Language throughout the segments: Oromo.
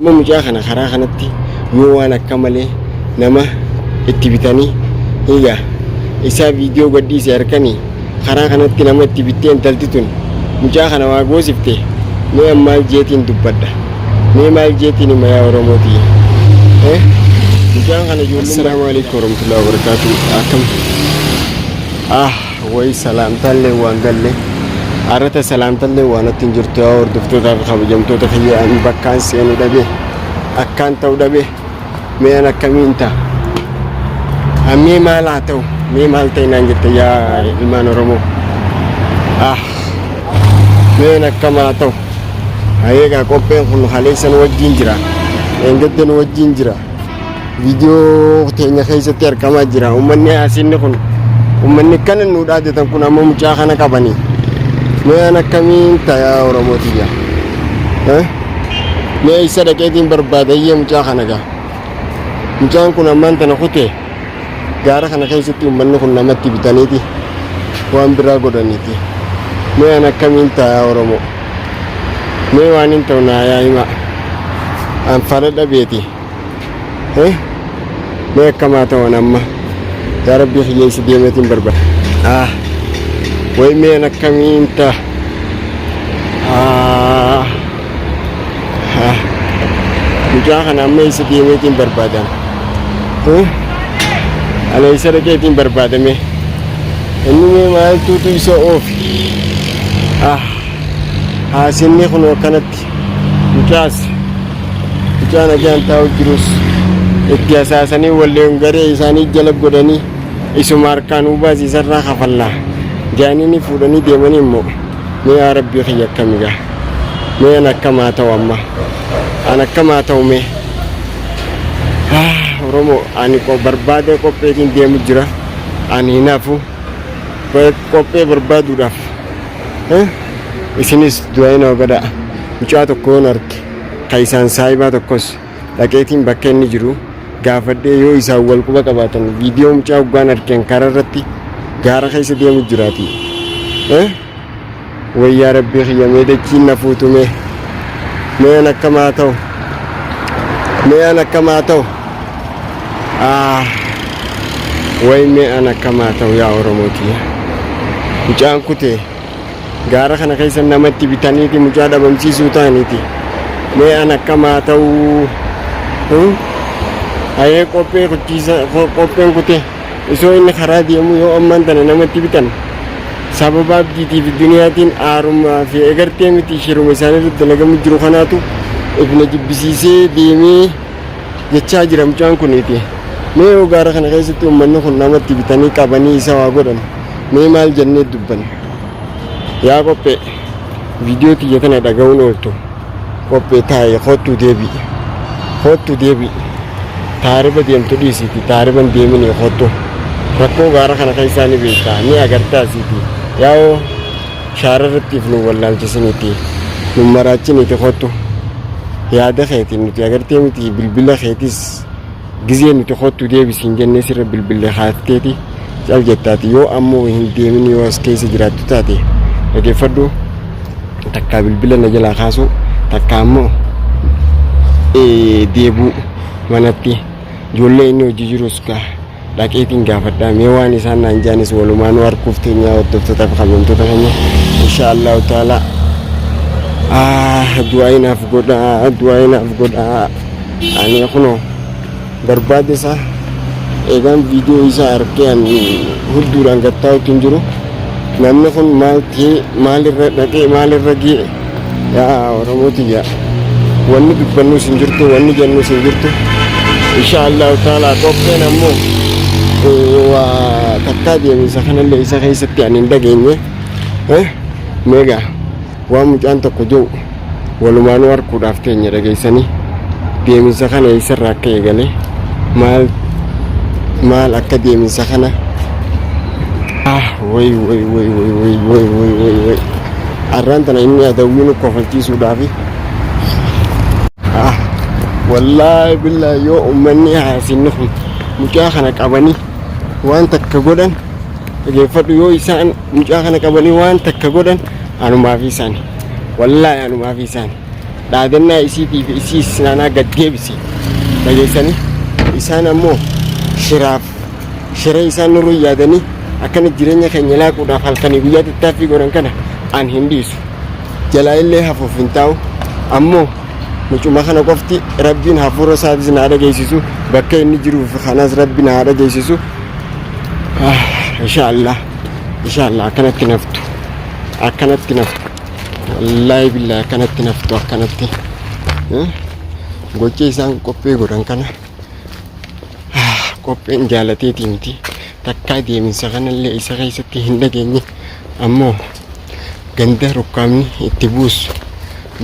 mucaa kana karaa kanatti yoo waan akka malee nama itti bitanii egaa isaa viidiyoo gadhiise harkanii karaa kanatti nama itti bittee intalti tun mucaa kana waa goosifte mee maal jeetiin dubbadha mee maal jeetiin mayaa Oromooti mucaan kana ijoollee. Assalaamu alaykum warahmatullahi wabarakatuh. Akkam way salaamtaalee waan galle arata salaamtaalee waan ittiin jirtu yaa hordoftoota kabajamtoota kiyyaa bakkaan seenuu dhabe akkaan ta'uu dhabe mee an akkamiin ta'a mee maal haa ta'u mee maal ta'e naan jette yaa ilmaan Oromoo mee akkam haa ta'u eegaa qopheen kun haleessan wajjin jira engaddan wajjin jira video teenya keessatti argamaa jira ummanni asinni kun ummanni kana nu dhaadatan kun amma mucaa kana qabanii mee an akkamiin ta'a yaa Oromootiyya mee isa dhaqeetiin barbaadayyee mucaa kana gaa mucaan kun ammaan tana kutee gaara kana keessatti ummanni kun namatti bitaniiti waan biraa godhaniiti mee an akkamiin ta'a yaa Oromoo mee waan hin ta'u naa yaa hima an fara dhabeeti mee akkamaa ta'an amma yaa rabbii xiyyeessi deemeetiin barbaada way mee an akkamiin ta'a mucaa kana amma isa deemeetiin barbaadan ana isa dhaqeetiin barbaadame inni mee maaltuutu isa oofi haasinni kun akkanatti mucaan agaan taa'u jirus itti asaasanii walleen garee isaanii jala godhanii isuma harkaan hubaasiisarraa kafallaa jaanini fuudhanii deemanii immoo mee yaa rabbii xiyya akkamigaa mee an akkamaa ta'u amma an akkamaa ta'u mee Oromoo ani barbaade qopheetiin deemu jira ani hinaafu qophee barbaaduudhaaf isinis du'aayina ogadaa mucaa tokkoon arge kaisaan saayibaa tokkos dhaqeetiin bakka inni jiru gaafadhee yoo isaan wal quba qabaatan viidiyoo mucaa ugaan argeen karaa irratti gaara keessa deemu jiraati wayyaa rabbii xiyyamee dachiin na fuutume mee an akkamaa ta'u mee an akkamaa ta'u way mee an akkamaa ta'u yaa Oromooti mucaan kutee gaara kana keessa namatti bitaniiti mucaa dhabamsiisuu ta'aniiti mee an akkamaa ta'u hayee qopheen kutee isoo inni karaa deemu yoo ammaan tana namatti bitan sababa abdiitiif duniyaatiin aarummaa fi egartee miti shiruma isaaniirratti dalagamu jiru kanaatu ifna jibbisiisee deemee jechaa jira mucaan kuniiti mee yoo gaara kana keessatti ummanni kun namatti bitanii qabanii isa waa godhan mee maal jennee dubban yaa qophee viidiyoo tiyya tana dhaga'uun ooltu qophee taa'ee kottuu deebi'i taariba deemtu dhiisiiti taariban deemini kottu rakkoo gaara kana keessaa ni beektaa ni agartaasiiti yaa'oo shaararrattiif nu wallaalchisiniiti nu maraachiniiti kottu yaada keetii nuti agartee miti bilbila keetis gizee nuti kottu deebisiin jennee sirra bilbille haatteeti cal jettaati yoo ammoo hin deemin yoo as keessa jiraattu taate dhageeffadhu takkaa bilbila na jalaa kaasu takkaa ammoo deebuu manatti ijoollee inni hojii jirus dhaqeetiin gaafadhaa mee waan isaan naan jaanis walumaanuu harkuuf teenyaa hordoftoota fi kabajamtoota keenya inshaallahu ta'ala du'aayinaaf godhaa ani kunoo barbaade isaa eegaan viidiyoo isaa argeen hudduudhaan gattaa'uutiin jiru namni kun maalirra dhaqee maalirra ga'e yaa Oromootiyya wanni dubbannus hin jirtu wanni jennus hin jirtu inshaallahu ta'ala qopheen ammoo waa takkaa deemisa kanallee isa keessatti ani hin dhageenye meegaa waan mucaan tokko jiru walumaanuu harkuudhaaf teenya dhageessanii deemisa kana eessarraa akka eegale maal akka deemisa kana way arraan tana inni adawwii nu kofalchiisuudhaafi wallaahi billaahi yoo ummanni haasinni kun mucaa kana qabanii waan takka godhan dhageeffadhu yoo isaan mucaa kana qabanii waan takka godhan anumaa fi isaani wallaahi anumaa fi isaani dhaadannaa isiitiif isii isnaanaa gaddeebise dhageessanii isaan ammoo shira isaan nuruu yaadanii akkana jireenya keenya laaquudhaaf halkanii guyyaa tattaaffii godhan kana an hin dhiisu jalaa illee hafuuf hin taa'u ammoo mucuma kana qofti rabbiin hafuura isaatis na dhageessisu bakka inni jiruuf kanas rabbi na dhageessisu inshallah akkanatti naftu wallahi billahi akkanatti naftu akkanatti gocha isaan qophee godhan kana qopheen jaalateetii miti takkaa deeminsa kanallee isa keessatti hin dhageenye ammoo ganda rukkaamni itti buusu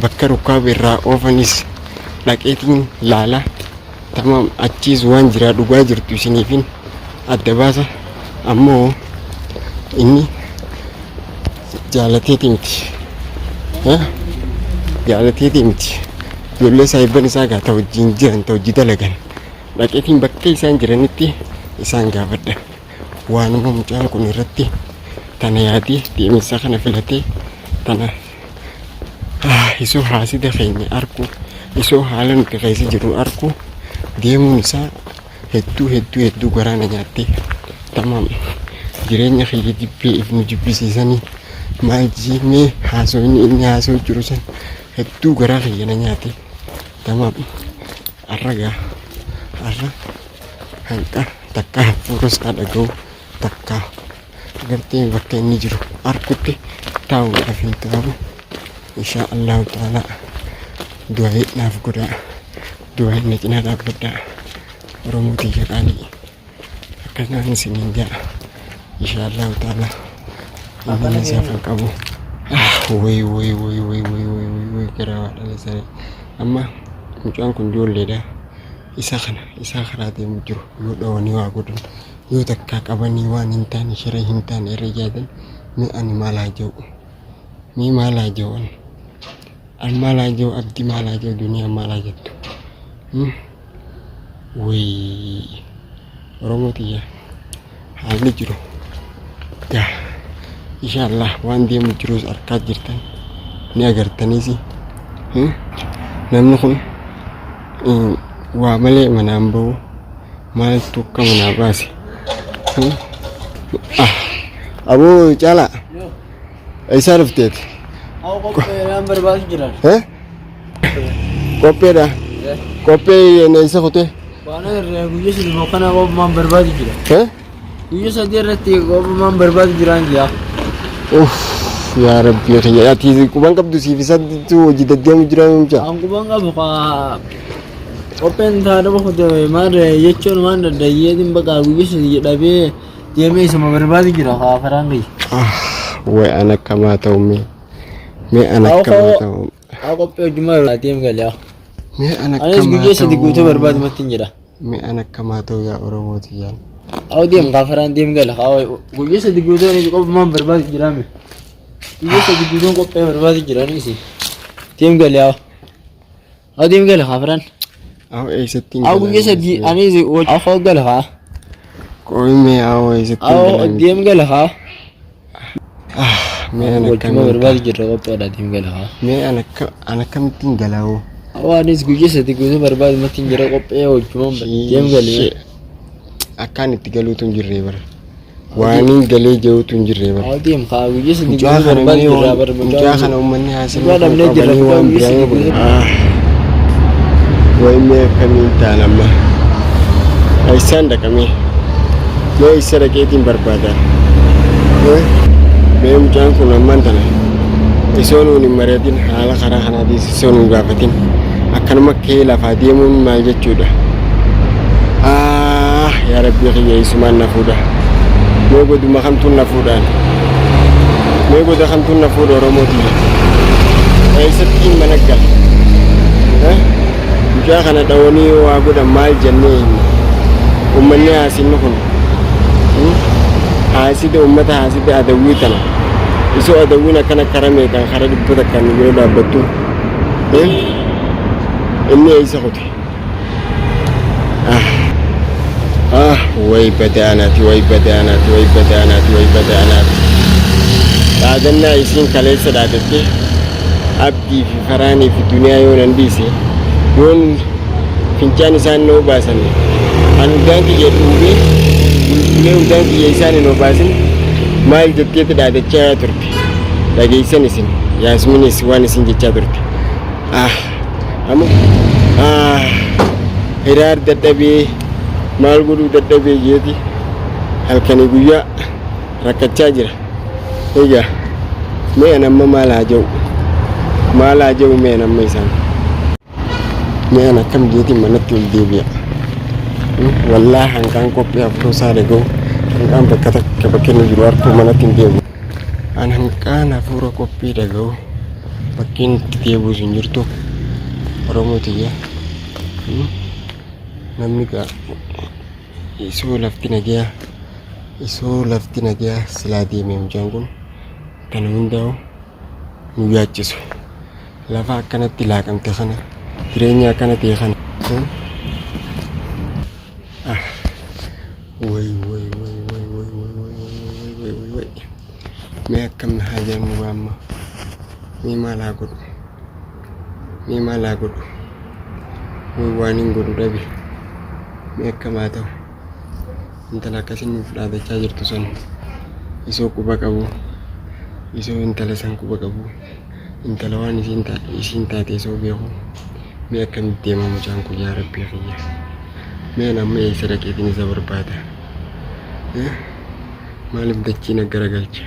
bakka rukkaaba irraa oofanis dhaqeetiin laala tamam achiis waan jiraa dhugaa jirtu isiniifin adda baasa ammoo inni jaalateetii miti ijoollee saayibban isaa gaata wajjin jiran ta hojii dalagan dhaqeetiin bakka isaan jiranitti isaan gaafadha waanuma mucaan kun irratti tana yaadee deeminsa kana filatee tana isoo haasida keenya arku isoo haala nuti keessa jiru arku deemuun isaa hedduu garaana nyaattee tamam jireenya kiyya jibbee if nu jibbisiisanii maal jiimee haasofni inni haasoo jiru san hedduu garaa kiyya na nyaate tamam arra hanqa takka hafuura isaa dhaga'u takka gartee bakka inni jiru arkutti taa'uudhaaf hin ta'u inshaallahu ta'ala du'aa naaf godhaa du'aa na cinaa dhaabbadhaa oromootii jedhaanii akkanaan isiniin ja'a inshaallahu ta'ala inni isaaf hin qabu way garaa waa dhala saree amma mucaan kun ijoolleedha isa karaa deemu jiru yoo dhawanii waa godhan yoo takkaa qabanii waan hin taane shira hin taane irra jaadan mee ani maal haa jedhu an maal haa jedhu abdii maal haa jedhu duniyaa maal haa jettu way oromootiya haalli jiru gaa inshaallah waan deemu jirus arkaa jirtan ni agartaniisi namni kun waa malee manaan bahu maaltu akka manaa baase aboo caalaa isaa dhufteeti qopheedha qophee isa kutee guyyaa sadii boqonnaa qophumaan barbaadu jira guyyaa sadii irratti qophumaan barbaadu jiraan jira yaa rabbi kiyya ati quban qabdu siif isatti hojii deddeemu jira mucaa an quban qabu qopheen taadha boqote maal jechuun waan daddayyee baqa guyyaa sadii jedhamee deemee isuma barbaadu jira karaan kiyya way ana kamaa ta'u mee ana kamaa ta'u qophee hojimaa deem galee mee ana anis guyyaa sadii guutuu barbaadu mattiin jedha mee ana kamaa ta'u yaa oromooti yaa deem karaan deem gala guyyaa sadii guutuu ni qophumaan barbaadu jiraame guyyaa sadii guutuu qophee barbaadu jiraanis deem galee deem gala karaan eessatti guyyaa sadii anis afoo gala qoyme eessatti deem gala mee ana kamaa barbaadu jira qopheedha deem gala mee ana kamittiin galaa anis guyyaa sadii guutuu barbaadu mattiin jira qophee hojimaan deem galee akkaan itti galuutu hin jirree bara waaniin galee jiruutu hin jirree bara deem guyyaa sadii guutuu barbaadu jira bara mucaa kana uummanni haasa'u dhabnee jira waan biraa waymee akkamiin ta'an amma isaan dhaqamee yoo isa dhaqeetiin barbaadan mee mucaan kun ammaan tana isoo nuun hin mari'atin haala karaa kanaatiis isoo nuun gaafatin akkanuma kee lafaa deemuun maal jechuudha yaa rabbii kiyya isumaan na fuudha mee goduma kamtuun na fuudhaan mee goda kamtuun na fuudha oromootiif eessatti mana gala mucaa kana dhawanii waa godhan maal jennee uummanni haasinni kun haasida uummata haasida adawwii tana isoo adawwiin akkana karamee kan kara dhibbata kan yoo dhaabbattu inni eessa kute way badaanaati dhaadannaa isiin kaleessa dhaadatte abdii fi faraanii fi duniyaa yoo nan dhiise yoon fincaan isaan noo baasan an udaan kiyya dhuubee bulbulee udaan kiyya isaan hin obaasin maal jetteeti dhaadachaa turte dhageessan isin yaasminis waan isin jechaa turte hiraar dadhabee maal godhuu dadhabee jeeti halkanii guyyaa rakkachaa jira egaa mee amma maal haa ja'u mee amma isaan mee an akkam jeetiin manatti ol deebi'a wallaahi hanqaan qophii afuroo isaa dhaga'u hanqaan bakka takka bakka inni jiru harkuu manatti hin deebi'u an hanqaan hafuura qophii dhaga'u bakkiin itti deebi'us hin jirtu Oromootiyyee namni gaa isoo lafti nagayaa silaa deemee mucaan kun kan hundaa'u nu yaachisu lafa akkanatti laaqamte kana jireenya akkana ta'e kana way mee akkam haa jennu waamma mee maal haa godhu way waan hin godhu dhabe mee akkamaa ta'u intala akkasin nuuf dhaadachaa jirtu san isoo quba qabu isoo intala san quba qabu intala waan isiin taate isoo beeku mee akkamitti deema mucaan kun yaa rabbii kiyya mee amma eessa dhaqeetiin isa barbaada maaliif dachiin garagalcha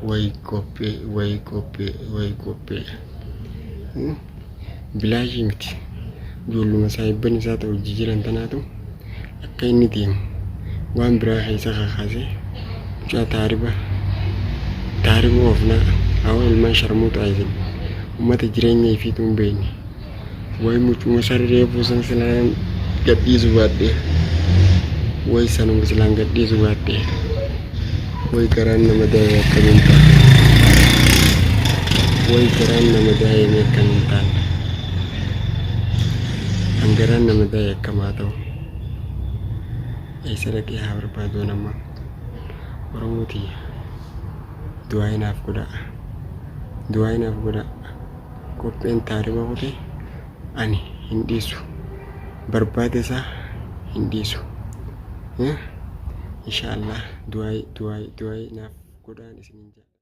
way qophee bilaashii miti ijoolluma saahibban isaa ta'u jiran tanaatu akka inni deemu waan biraa keessa kakaasee mucaa taariba oofnaa hawaa ilmaan sharmuutaa isin ummata jireenya ifiitu hin beekne way mucuma sarree buusan silaan gadhiisu baadhee way sanuma silaan gadhiisu baadhee way garaan nama daa'ee akkamiin ta'a way garaan nama daa'ee akkamiin ta'a anggaran nama daa'ee akkamaa ta'u eessa dhaqee haa barbaadu nama Oromootii du'aa inaaf godha qopheen taariba godhe ani hin dhiisu barbaade isaa hin dhiisu inshaallah du'aa inaaf godhaan isin hin jaa